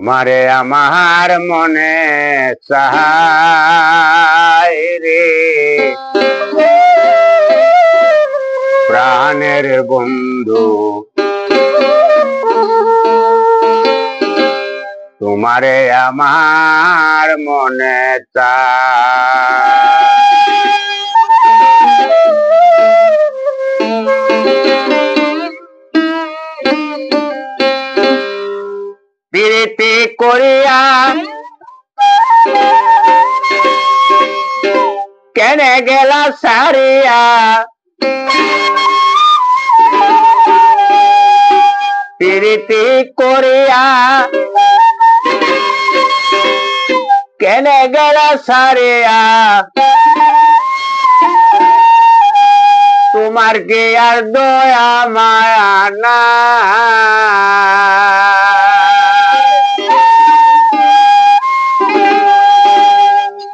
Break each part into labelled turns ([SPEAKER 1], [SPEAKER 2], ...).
[SPEAKER 1] তোমারে আমার মনে চায় রে প্রাণের বন্ধু, তোমারে আমার মনে চায়। প্রীতি করিয়া কেনে গেলা সারিয়া, প্রীতি করিয়া কেনে গেলা সারিয়া, তোমার কি আর দয়া মায়া না?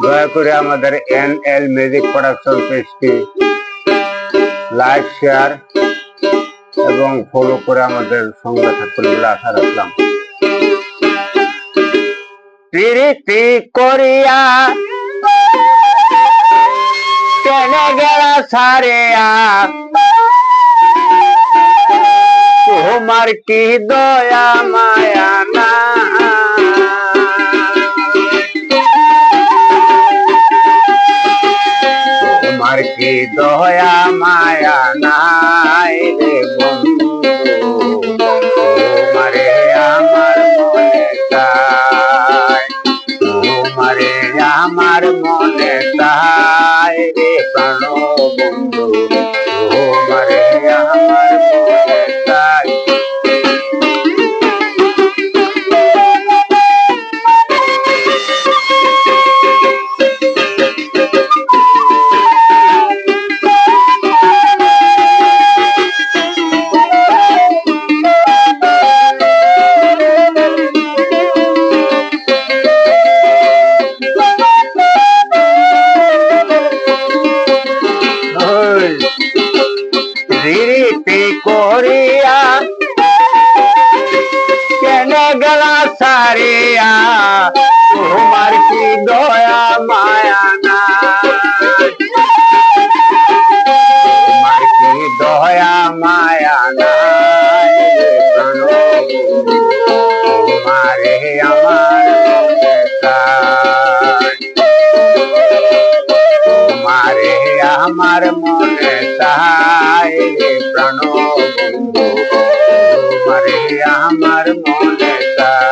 [SPEAKER 1] দয়া করে আমাদের NL মিউজিক প্রোডাকশন পেজটি লাইক, শেয়ার এবং ফলো করে আমাদের সঙ্গে থাকবেন বলে আশা রাখলাম। প্রীতি করিয়া কেনে গেলা সারিয়া, তোমার কি দয়া মায়া না? তোমার কি দয়া মায়া নাই রে বন্ধু, তোমারে আমার মনে চায়, তোমারে আমার মনে চায় রে প্রাণ বন্ধু, তোমারে আমার মনে চায়। প্রীতি করিয়া কেনে গেলা সারিয়া, তোমার কি দয়া মায়া না? তোমার কি দয়া মায়া না? তোমারে আমার মনে চায়, তোমারে আমার মনে চায় রে প্রাণ বন্ধু, তোমারে আমার মনে চায়।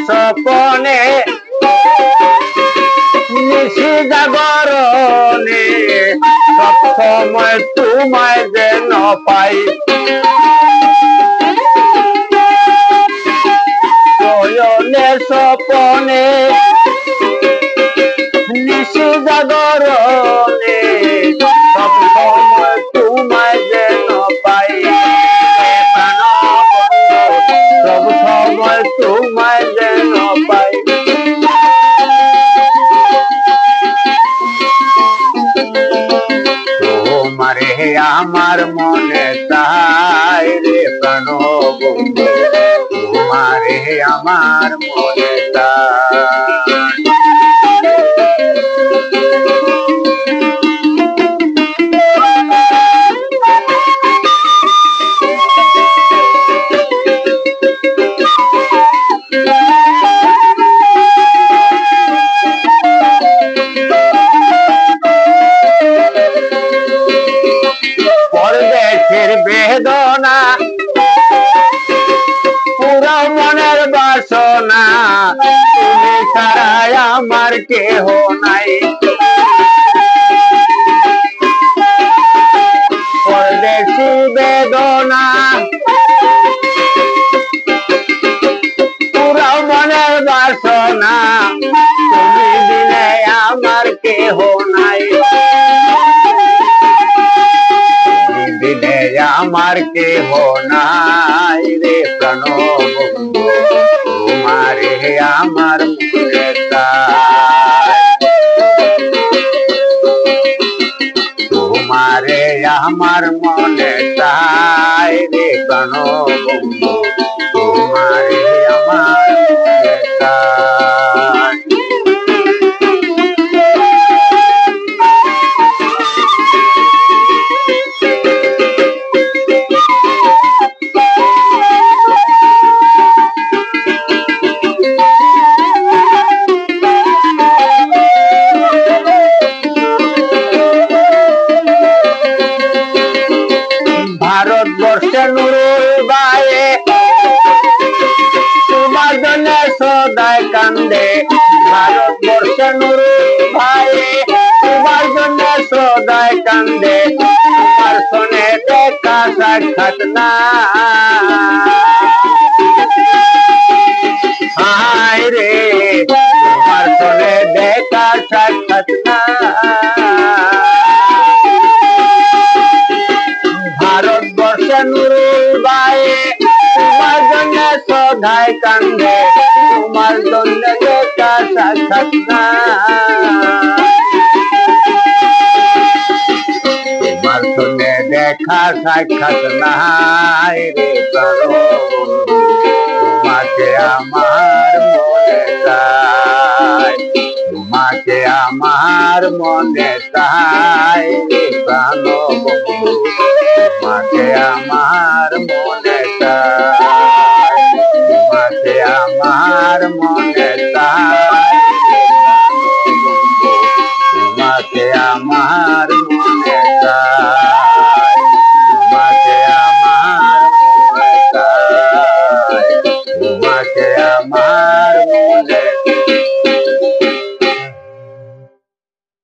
[SPEAKER 1] সপনে নিশি জাগরণে সব সময় তোমায় যেন পাই, শয়নে সপনে নিশি জাগরণে সব সময় তোমায় যেন পাই, সব সময় তোমায় যেন পাই। তোমারে আমার মনে চায় রে প্রাণ বন্ধু, তোমারে আমার মনে চায়। পরদেশের বেদনা পুরো মনের বাসনা, তুমি ছাড়াই আমার কেহ নাই। পরদেশি বেদনা পুরো মনের বাসনা, তুমি দিলে আমার কেহ নাই। আমার কেহ নাই রে প্রাণ বন্ধু, তোমারে আমার মনে চাই, তোমারে আমার মনে চাই রে প্রাণ বন্ধু, তোমারে আমার মনে চাই। ভারতবর্ষে নুরুল ভাইয়ে তোমার জন্য সদায় কান্দে, ভারতবর্ষে নুরুল ভাইয়ে তোমার জন্য সদায় কান্দে, তোমার সনে দেখা সাক্ষাৎ না, হায় রে তোমার সনে দেখা সাক্ষাৎ না। ভারতবর্ষে নুরুল ভাইয়ে তোমার জন্য সদায় কান্দে, তোমার জন্য দেখা সাক্ষাৎ না, তোমার শুনে দেখা সাক্ষাৎ নাই রে প্রাণ বন্ধু, তোমাকে আমার মনে চাই, তোমাকে আমার মনে চাই রে প্রাণ বন্ধু, তোমাকে আমার